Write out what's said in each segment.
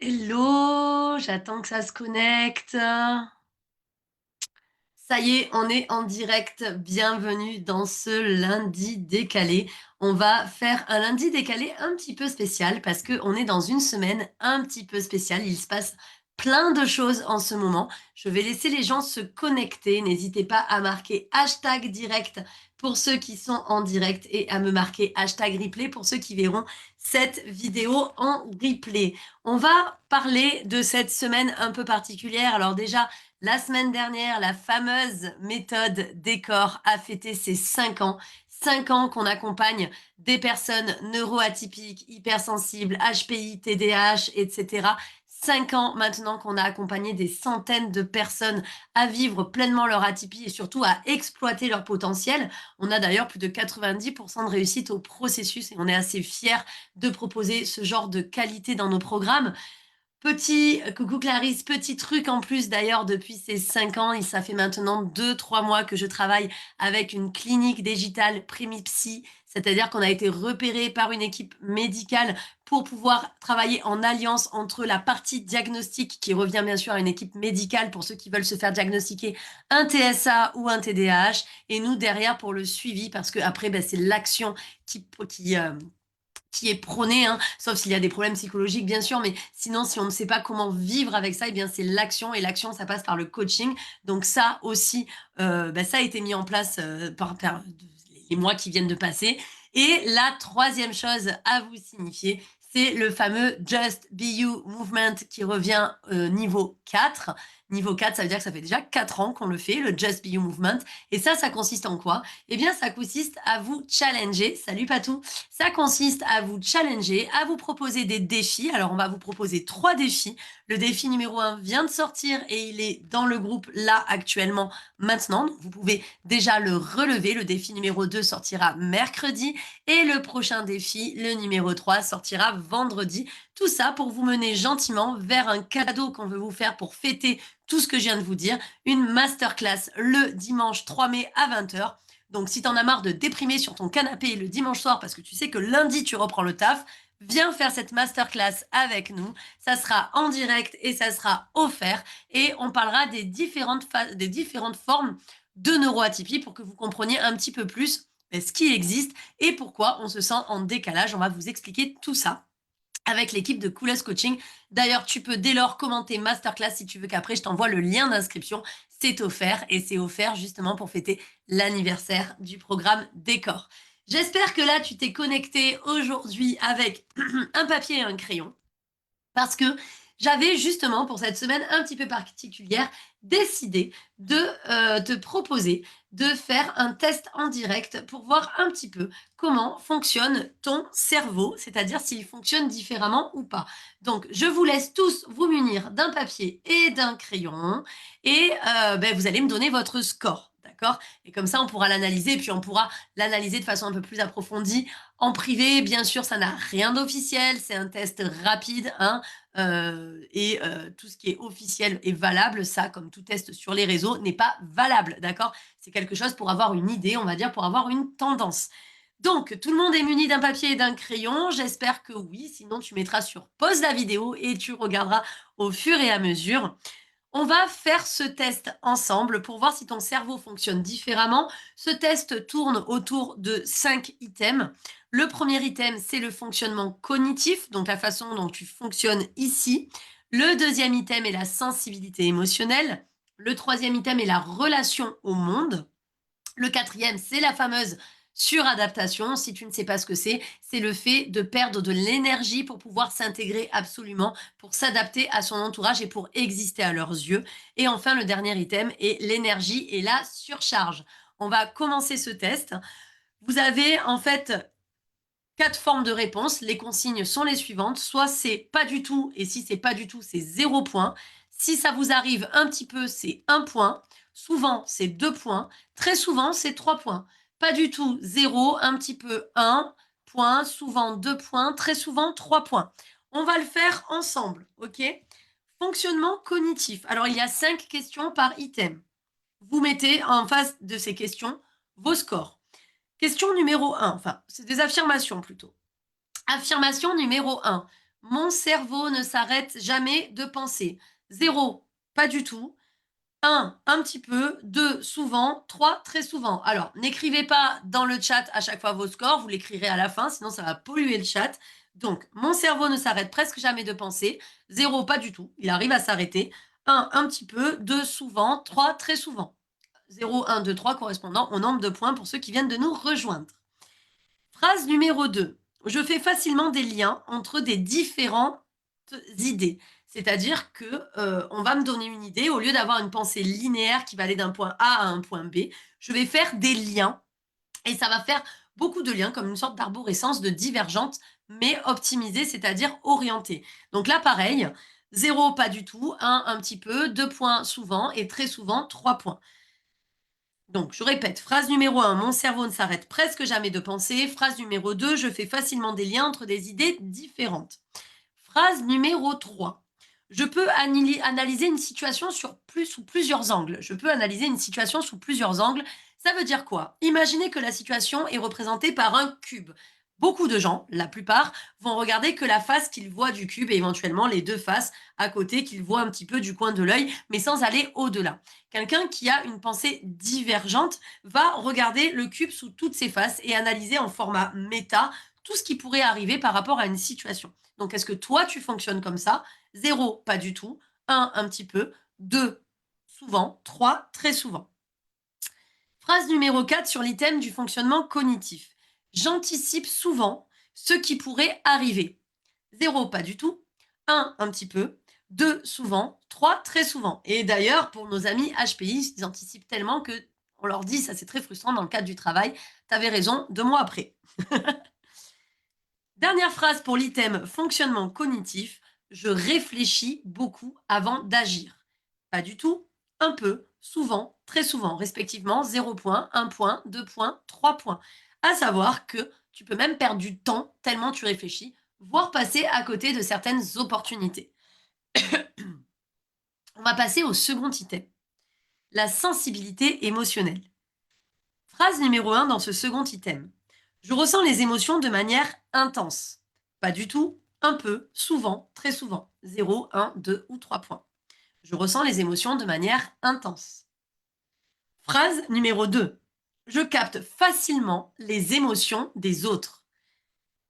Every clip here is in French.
Hello, j'attends que ça se connecte. Ça y est, on est en direct. Bienvenue dans ce lundi décalé. On va faire un lundi décalé un petit peu spécial parce qu'on est dans une semaine un petit peu spéciale. Il se passe plein de choses en ce moment. Je vais laisser les gens se connecter. N'hésitez pas à marquer hashtag direct pour ceux qui sont en direct et à me marquer hashtag replay pour ceux qui verront cette vidéo en replay. On va parler de cette semaine un peu particulière. Alors déjà, la semaine dernière, la fameuse méthode décor a fêté ses 5 ans. 5 ans qu'on accompagne des personnes neuroatypiques, hypersensibles, HPI, TDAH, etc. 5 ans maintenant qu'on a accompagné des centaines de personnes à vivre pleinement leur atypie et surtout à exploiter leur potentiel. On a d'ailleurs plus de 90% de réussite au processus et on est assez fiers de proposer ce genre de qualité dans nos programmes. Petit coucou Clarisse, petit truc en plus d'ailleurs depuis ces 5 ans, et ça fait maintenant 2-3 mois que je travaille avec une clinique digitale Primipsy, c'est-à-dire qu'on a été repéré par une équipe médicale pour pouvoir travailler en alliance entre la partie diagnostic qui revient bien sûr à une équipe médicale pour ceux qui veulent se faire diagnostiquer un TSA ou un TDAH et nous derrière pour le suivi parce que après c'est l'action qui est prôné, hein, sauf s'il y a des problèmes psychologiques, bien sûr, mais sinon, si on ne sait pas comment vivre avec ça, eh bien, c'est l'action, et l'action, ça passe par le coaching. Donc ça aussi, ça a été mis en place par les mois qui viennent de passer. Et la troisième chose à vous signifier, c'est le fameux Just Be You Movement qui revient niveau 4. Niveau 4, ça veut dire que ça fait déjà 4 ans qu'on le fait, le Just Be You Movement. Et ça consiste en quoi? Eh bien, ça consiste à vous challenger. Salut Patou. Ça consiste à vous challenger, à vous proposer des défis. Alors, on va vous proposer 3 défis. Le défi numéro 1 vient de sortir et il est dans le groupe là actuellement maintenant. Donc, vous pouvez déjà le relever. Le défi numéro 2 sortira mercredi et le prochain défi, le numéro 3, sortira vendredi. Tout ça pour vous mener gentiment vers un cadeau qu'on veut vous faire pour fêter tout ce que je viens de vous dire. Une masterclass le dimanche 3 mai à 20 h. Donc, si t'en as marre de déprimer sur ton canapé le dimanche soir parce que tu sais que lundi, tu reprends le taf, viens faire cette masterclass avec nous. Ça sera en direct et ça sera offert. Et on parlera des différentes formes de neuroatypie pour que vous compreniez un petit peu plus ce qui existe et pourquoi on se sent en décalage. On va vous expliquer tout ça avec l'équipe de Coolest Coaching. D'ailleurs, tu peux dès lors commenter masterclass si tu veux qu'après je t'envoie le lien d'inscription. C'est offert et c'est offert justement pour fêter l'anniversaire du programme Décor. J'espère que là, tu t'es connecté aujourd'hui avec un papier et un crayon parce que j'avais justement pour cette semaine un petit peu particulière décidé de te proposer de faire un test en direct pour voir un petit peu comment fonctionne ton cerveau, c'est-à-dire s'il fonctionne différemment ou pas. Donc, je vous laisse tous vous munir d'un papier et d'un crayon et vous allez me donner votre score. D'accord? Et comme ça, on pourra l'analyser, puis on pourra l'analyser de façon un peu plus approfondie en privé. Bien sûr, ça n'a rien d'officiel, c'est un test rapide, hein, tout ce qui est officiel est valable. Ça, comme tout test sur les réseaux, n'est pas valable, d'accord? C'est quelque chose pour avoir une idée, on va dire, pour avoir une tendance. Donc, tout le monde est muni d'un papier et d'un crayon. J'espère que oui, sinon tu mettras sur pause la vidéo et tu regarderas au fur et à mesure. On va faire ce test ensemble pour voir si ton cerveau fonctionne différemment. Ce test tourne autour de 5 items. Le premier item, c'est le fonctionnement cognitif, donc la façon dont tu fonctionnes ici. Le deuxième item est la sensibilité émotionnelle. Le troisième item est la relation au monde. Le quatrième, c'est la fameuse suradaptation. Si tu ne sais pas ce que c'est le fait de perdre de l'énergie pour pouvoir s'intégrer absolument, pour s'adapter à son entourage et pour exister à leurs yeux. Et enfin, le dernier item est l'énergie et la surcharge. On va commencer ce test. Vous avez en fait 4 formes de réponse. Les consignes sont les suivantes. Soit c'est pas du tout, et si c'est pas du tout, c'est 0 point. Si ça vous arrive un petit peu, c'est 1 point. Souvent, c'est 2 points. Très souvent, c'est 3 points. Pas du tout, 0, un petit peu, 1 point. Souvent, 2 points. Très souvent, 3 points. On va le faire ensemble, ok? Fonctionnement cognitif. Alors, il y a 5 questions par item. Vous mettez en face de ces questions vos scores. Question numéro 1, enfin, c'est des affirmations plutôt. Affirmation numéro 1. Mon cerveau ne s'arrête jamais de penser. 0, pas du tout. Un petit peu. 2, souvent. 3, très souvent. Alors, n'écrivez pas dans le chat à chaque fois vos scores, vous l'écrirez à la fin, sinon ça va polluer le chat. Donc, mon cerveau ne s'arrête presque jamais de penser. 0, pas du tout. Il arrive à s'arrêter. Un petit peu. 2, souvent. 3, très souvent. 0, 1, 2, 3 correspondant au nombre de points pour ceux qui viennent de nous rejoindre. Phrase numéro 2. Je fais facilement des liens entre des différentes idées. C'est-à-dire que on va me donner une idée, au lieu d'avoir une pensée linéaire qui va aller d'un point A à un point B, je vais faire des liens et ça va faire beaucoup de liens comme une sorte d'arborescence de divergentes, mais optimisée, c'est-à-dire orientée. Donc là, pareil, 0, pas du tout, un petit peu, 2 points souvent et très souvent 3 points. Donc, je répète, phrase numéro 1, mon cerveau ne s'arrête presque jamais de penser. Phrase numéro 2, je fais facilement des liens entre des idées différentes. Phrase numéro 3, je peux analyser une situation sous plusieurs angles. Je peux analyser une situation sous plusieurs angles. Ça veut dire quoi? Imaginez que la situation est représentée par un cube. Beaucoup de gens, la plupart, vont regarder que la face qu'ils voient du cube et éventuellement les deux faces à côté qu'ils voient un petit peu du coin de l'œil, mais sans aller au-delà. Quelqu'un qui a une pensée divergente va regarder le cube sous toutes ses faces et analyser en format méta tout ce qui pourrait arriver par rapport à une situation. Donc, est-ce que toi, tu fonctionnes comme ça? 0, pas du tout. 1, un petit peu. 2, souvent. 3, très souvent. Phrase numéro 4 sur l'item du fonctionnement cognitif. J'anticipe souvent ce qui pourrait arriver. 0, pas du tout. 1, un petit peu. 2, souvent. 3, très souvent. Et d'ailleurs, pour nos amis HPI, ils anticipent tellement que on leur dit, ça c'est très frustrant dans le cadre du travail, t'avais raison, 2 mois après. Dernière phrase pour l'item fonctionnement cognitif. Je réfléchis beaucoup avant d'agir. Pas du tout, un peu, souvent, très souvent, respectivement 0 points, 1 point, 2 points, 3 points. À savoir que tu peux même perdre du temps tellement tu réfléchis, voire passer à côté de certaines opportunités. On va passer au second item, la sensibilité émotionnelle. Phrase numéro 1 dans ce second item. Je ressens les émotions de manière intense. Pas du tout, un peu, souvent, très souvent. 0, 1, 2 ou 3 points. Je ressens les émotions de manière intense. Phrase numéro 2. Je capte facilement les émotions des autres.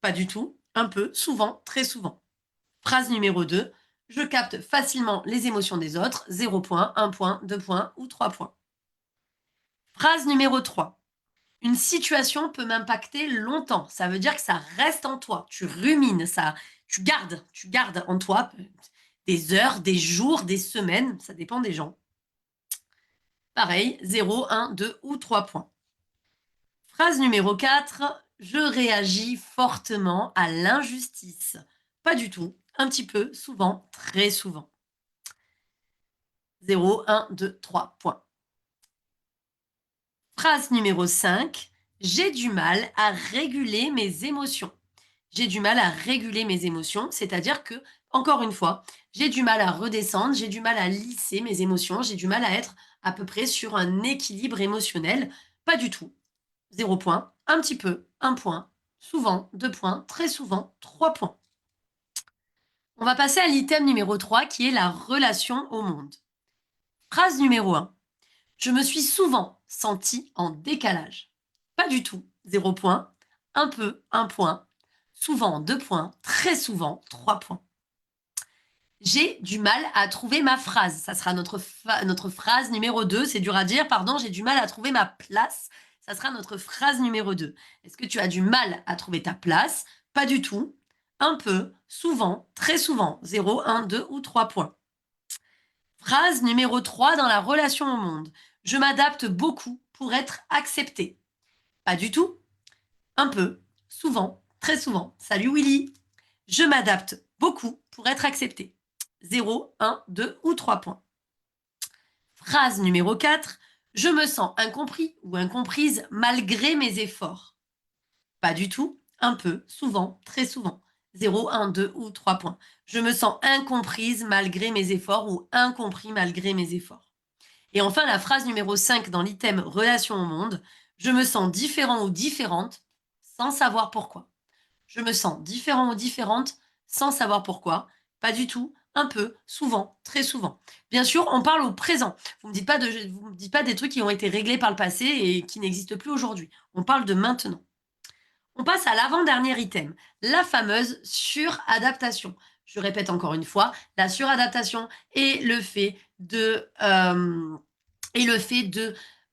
Pas du tout, un peu, souvent, très souvent. Phrase numéro 2. Je capte facilement les émotions des autres. 0 point, 1 point, 2 points ou 3 points. Phrase numéro 3. Une situation peut m'impacter longtemps. Ça veut dire que ça reste en toi. Tu rumines, ça, tu gardes en toi des heures, des jours, des semaines. Ça dépend des gens. Pareil, 0, 1, 2 ou 3 points. Phrase numéro 4. Je réagis fortement à l'injustice. Pas du tout. Un petit peu, souvent, très souvent. 0, 1, 2, 3 points. Phrase numéro 5. J'ai du mal à réguler mes émotions. J'ai du mal à réguler mes émotions, c'est-à-dire que, encore une fois, j'ai du mal à redescendre, j'ai du mal à lisser mes émotions, j'ai du mal à être à peu près sur un équilibre émotionnel. Pas du tout. 0 point, un petit peu, 1 point, souvent, 2 points, très souvent, 3 points. On va passer à l'item numéro 3 qui est la relation au monde. Phrase numéro 1. Je me suis souvent sentie en décalage. Pas du tout. 0 point. Un peu, 1 point. Souvent, 2 points. Très souvent, 3 points. J'ai du mal à trouver ma phrase. Ça sera notre phrase numéro 2. C'est dur à dire, pardon, j'ai du mal à trouver ma place. Ça sera notre phrase numéro 2. Est-ce que tu as du mal à trouver ta place? Pas du tout. Un peu, souvent, très souvent. 0, 1, 2 ou 3 points. Phrase numéro 3 dans la relation au monde. Je m'adapte beaucoup pour être acceptée. Pas du tout. Un peu. Souvent. Très souvent. Salut Willy. Je m'adapte beaucoup pour être acceptée. 0, 1, 2 ou 3 points. Phrase numéro 4. Je me sens incompris ou incomprise malgré mes efforts. Pas du tout. Un peu. Souvent. Très souvent. 0, 1, 2 ou 3 points. Je me sens incomprise malgré mes efforts ou incompris malgré mes efforts. Et enfin, la phrase numéro 5 dans l'item relation au monde. Je me sens différent ou différente sans savoir pourquoi. Je me sens différent ou différente sans savoir pourquoi, pas du tout, un peu, souvent, très souvent. Bien sûr, on parle au présent. Vous me dites pas des trucs qui ont été réglés par le passé et qui n'existent plus aujourd'hui. On parle de maintenant. On passe à l'avant-dernier item, la fameuse suradaptation. Je répète encore une fois, la suradaptation est et le fait de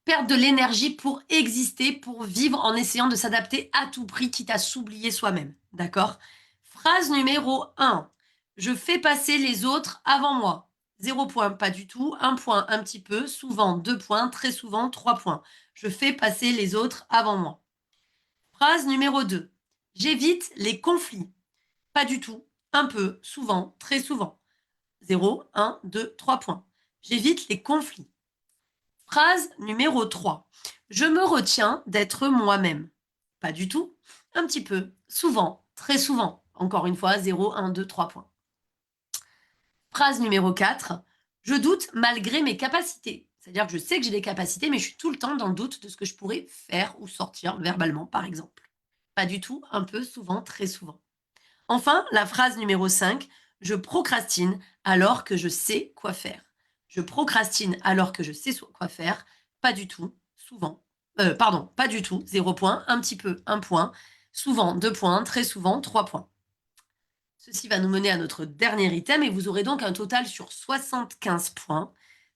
perdre de l'énergie pour exister, pour vivre en essayant de s'adapter à tout prix, quitte à s'oublier soi-même. D'accord? Phrase numéro 1. Je fais passer les autres avant moi. 0 point, pas du tout. 1 point, un petit peu. Souvent, 2 points. Très souvent, 3 points. Je fais passer les autres avant moi. Phrase numéro 2. J'évite les conflits. Pas du tout. Un peu. Souvent. Très souvent. 0, 1, 2, 3 points. J'évite les conflits. Phrase numéro 3. Je me retiens d'être moi-même. Pas du tout. Un petit peu. Souvent. Très souvent. Encore une fois, 0, 1, 2, 3 points. Phrase numéro 4. Je doute malgré mes capacités. C'est-à-dire que je sais que j'ai des capacités, mais je suis tout le temps dans le doute de ce que je pourrais faire ou sortir verbalement, par exemple. Pas du tout, un peu, souvent, très souvent. Enfin, la phrase numéro 5. Je procrastine alors que je sais quoi faire. Je procrastine alors que je sais quoi faire. Pas du tout, souvent. Pardon, pas du tout, 0 point, un petit peu, 1 point. Souvent, 2 points, très souvent, 3 points. Ceci va nous mener à notre dernier item et vous aurez donc un total sur 75 points.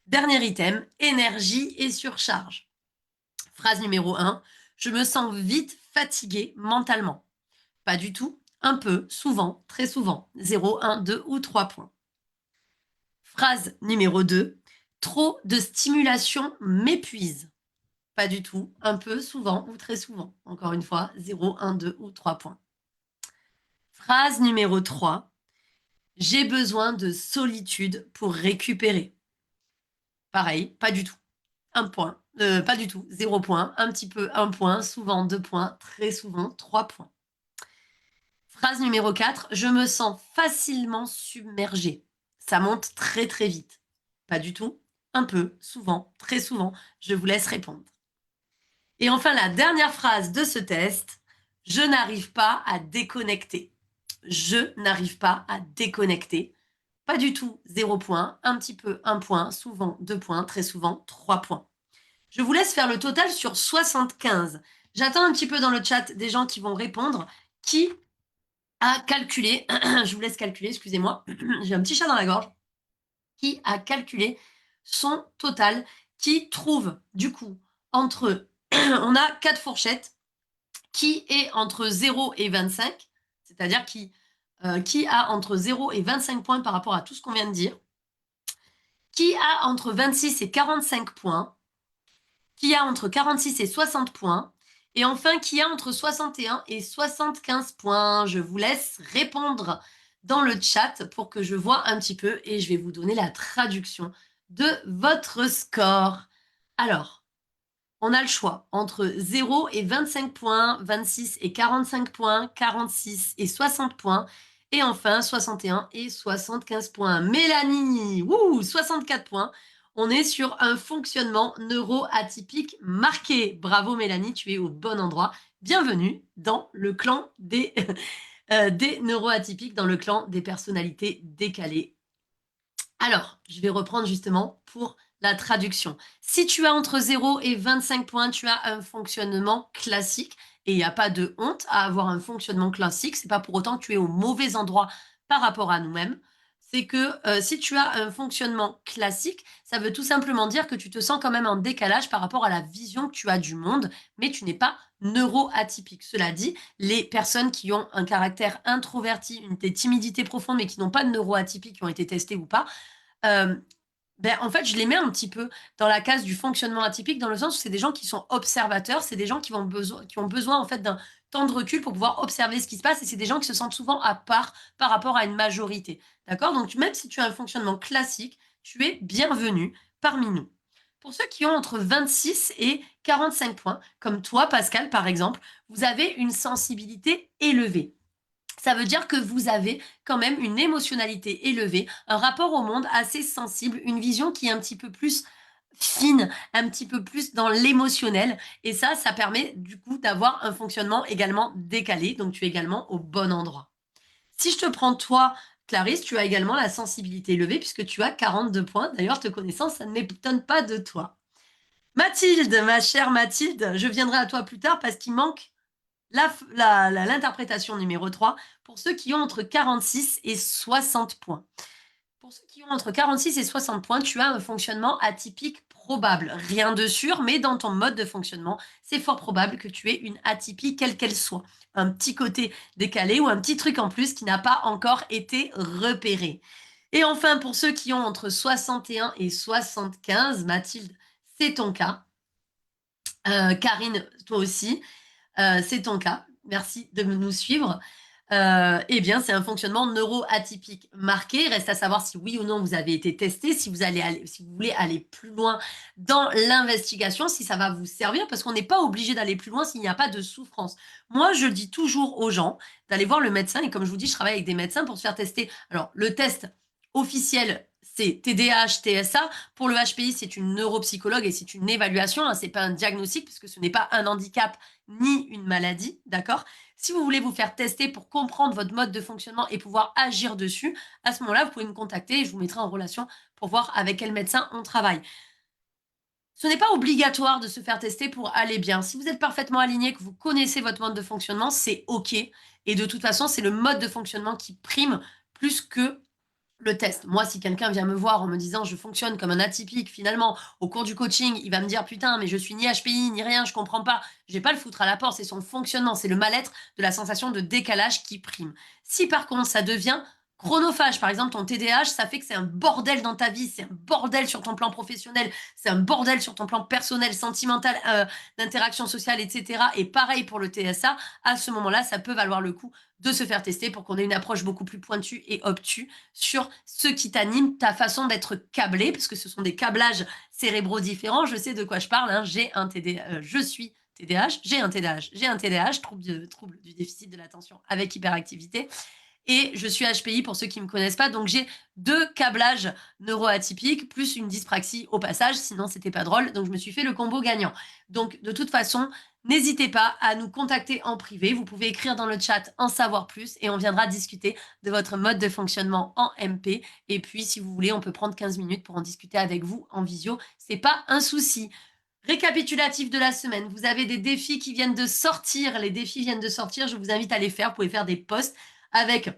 Dernier item, énergie et surcharge. Phrase numéro 1. Je me sens vite fatigué mentalement. Pas du tout, un peu, souvent, très souvent. 0, 1, 2 ou 3 points. Phrase numéro 2. Trop de stimulation m'épuise. Pas du tout, un peu, souvent ou très souvent. Encore une fois, 0, 1, 2 ou 3 points. Phrase numéro 3. J'ai besoin de solitude pour récupérer. Pareil, pas du tout. 1 point. Pas du tout. 0 point. Un petit peu, 1 point. Souvent, 2 points. Très souvent, 3 points. Phrase numéro 4. Je me sens facilement submergée. Ça monte très très vite. Pas du tout. Un peu, souvent, très souvent. Je vous laisse répondre. Et enfin, la dernière phrase de ce test. Je n'arrive pas à déconnecter. Je n'arrive pas à déconnecter. Pas du tout, 0 point. Un petit peu, 1 point. Souvent, 2 points. Très souvent, 3 points. Je vous laisse faire le total sur 75. J'attends un petit peu dans le chat des gens qui vont répondre. Qui a calculé, je vous laisse calculer, excusez-moi, j'ai un petit chat dans la gorge, qui a calculé son total, qui trouve du coup entre, on a 4 fourchettes, qui est entre 0 et 25, c'est-à-dire qui a entre 0 et 25 points par rapport à tout ce qu'on vient de dire, qui a entre 26 et 45 points, qui a entre 46 et 60 points, et enfin qui a entre 61 et 75 points. Je vous laisse répondre dans le chat pour que je vois un petit peu et je vais vous donner la traduction de votre score. Alors, on a le choix entre 0 et 25 points, 26 et 45 points, 46 et 60 points, et enfin 61 et 75 points. Mélanie, 64 points. On est sur un fonctionnement neuroatypique marqué. Bravo Mélanie, tu es au bon endroit. Bienvenue dans le clan des neuroatypiques, dans le clan des personnalités décalées. Alors, je vais reprendre justement pour la traduction. Si tu as entre 0 et 25 points, tu as un fonctionnement classique et il n'y a pas de honte à avoir un fonctionnement classique. C'est pas pour autant que tu es au mauvais endroit par rapport à nous-mêmes. C'est que si tu as un fonctionnement classique, ça veut tout simplement dire que tu te sens quand même en décalage par rapport à la vision que tu as du monde, mais tu n'es pas neuroatypique. Cela dit, les personnes qui ont un caractère introverti, une timidité profonde, mais qui n'ont pas de neuroatypique, qui ont été testées ou pas, ben, en fait, je les mets un petit peu dans la case du fonctionnement atypique, dans le sens où c'est des gens qui sont observateurs, c'est des gens qui ont besoin en fait d'un temps de recul pour pouvoir observer ce qui se passe, et c'est des gens qui se sentent souvent à part par rapport à une majorité. D'accord? Donc, même si tu as un fonctionnement classique, tu es bienvenu parmi nous. Pour ceux qui ont entre 26 et 45 points, comme toi, Pascal, par exemple, vous avez une sensibilité élevée. Ça veut dire que vous avez quand même une émotionnalité élevée, un rapport au monde assez sensible, une vision qui est un petit peu plus fine, un petit peu plus dans l'émotionnel. Et ça permet du coup d'avoir un fonctionnement également décalé. Donc tu es également au bon endroit. Si je te prends toi, Clarisse, tu as également la sensibilité élevée puisque tu as 42 points. D'ailleurs, te connaissant, ça ne m'étonne pas de toi. Mathilde, ma chère Mathilde, je viendrai à toi plus tard parce qu'il manque l'interprétation numéro 3 pour ceux qui ont entre 46 et 60 points. Pour ceux qui ont entre 46 et 60 points, tu as un fonctionnement atypique probable. Rien de sûr, mais dans ton mode de fonctionnement, c'est fort probable que tu aies une atypie quelle qu'elle soit. Un petit côté décalé ou un petit truc en plus qui n'a pas encore été repéré. Et enfin, pour ceux qui ont entre 61 et 75, Mathilde, c'est ton cas. Karine, toi aussi, c'est ton cas. Merci de nous suivre. Eh bien, c'est un fonctionnement neuroatypique marqué. Reste à savoir si oui ou non vous avez été testé, si si vous voulez aller plus loin dans l'investigation, si ça va vous servir, parce qu'on n'est pas obligé d'aller plus loin s'il n'y a pas de souffrance. Moi, je dis toujours aux gens d'aller voir le médecin, et comme je vous dis, je travaille avec des médecins pour se faire tester. Alors, le test officiel, c'est TDAH, TSA. Pour le HPI, c'est une neuropsychologue et c'est une évaluation, hein, c'est pas un diagnostic, puisque ce n'est pas un handicap ni une maladie, d'accord? Si vous voulez vous faire tester pour comprendre votre mode de fonctionnement et pouvoir agir dessus, à ce moment-là, vous pouvez me contacter et je vous mettrai en relation pour voir avec quel médecin on travaille. Ce n'est pas obligatoire de se faire tester pour aller bien. Si vous êtes parfaitement aligné, que vous connaissez votre mode de fonctionnement, c'est OK. Et de toute façon, c'est le mode de fonctionnement qui prime plus que le test. Moi, si quelqu'un vient me voir en me disant je fonctionne comme un atypique, finalement, au cours du coaching, il va me dire putain, mais je suis ni HPI ni rien, je comprends pas. Je vais pas le foutre à la porte, c'est son fonctionnement, c'est le mal-être de la sensation de décalage qui prime. Si par contre ça devient chronophage, par exemple ton TDAH, ça fait que c'est un bordel dans ta vie, c'est un bordel sur ton plan professionnel, c'est un bordel sur ton plan personnel, sentimental, d'interaction sociale, etc. Et pareil pour le TSA, à ce moment-là, ça peut valoir le coup de se faire tester pour qu'on ait une approche beaucoup plus pointue et obtue sur ce qui t'anime, ta façon d'être câblé, parce que ce sont des câblages cérébraux différents. Je sais de quoi je parle, hein. Je suis TDAH, j'ai un TDAH, trouble du déficit de l'attention avec hyperactivité. Et je suis HPI pour ceux qui ne me connaissent pas, donc j'ai 2 câblages neuroatypiques plus une dyspraxie au passage, sinon c'était pas drôle, donc je me suis fait le combo gagnant. Donc de toute façon, n'hésitez pas à nous contacter en privé, vous pouvez écrire dans le chat en savoir plus et on viendra discuter de votre mode de fonctionnement en MP. Et puis si vous voulez, on peut prendre 15 minutes pour en discuter avec vous en visio, c'est pas un souci. Récapitulatif de la semaine, vous avez des défis qui viennent de sortir, les défis viennent de sortir, je vous invite à les faire, vous pouvez faire des posts avec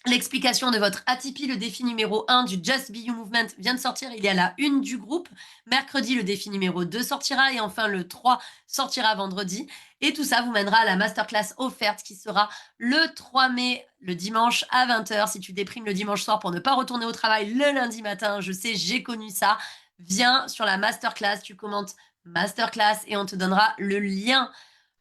l'explication de votre atypie. Le défi numéro 1 du Just Be You Movement vient de sortir, il y a la une du groupe. Mercredi, le défi numéro 2 sortira et enfin le 3 sortira vendredi. Et tout ça vous mènera à la masterclass offerte qui sera le 3 mai, le dimanche à 20h. Si tu déprimes le dimanche soir pour ne pas retourner au travail le lundi matin, je sais, j'ai connu ça. Viens sur la masterclass, tu commentes masterclass et on te donnera le lien.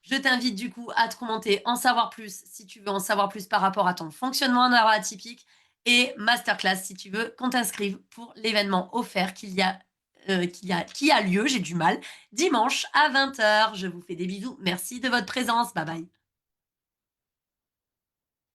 Je t'invite du coup à te commenter, en savoir plus si tu veux en savoir plus par rapport à ton fonctionnement neuroatypique et masterclass si tu veux qu'on t'inscrive pour l'événement offert qui a lieu, j'ai du mal, dimanche à 20h. Je vous fais des bisous. Merci de votre présence. Bye bye.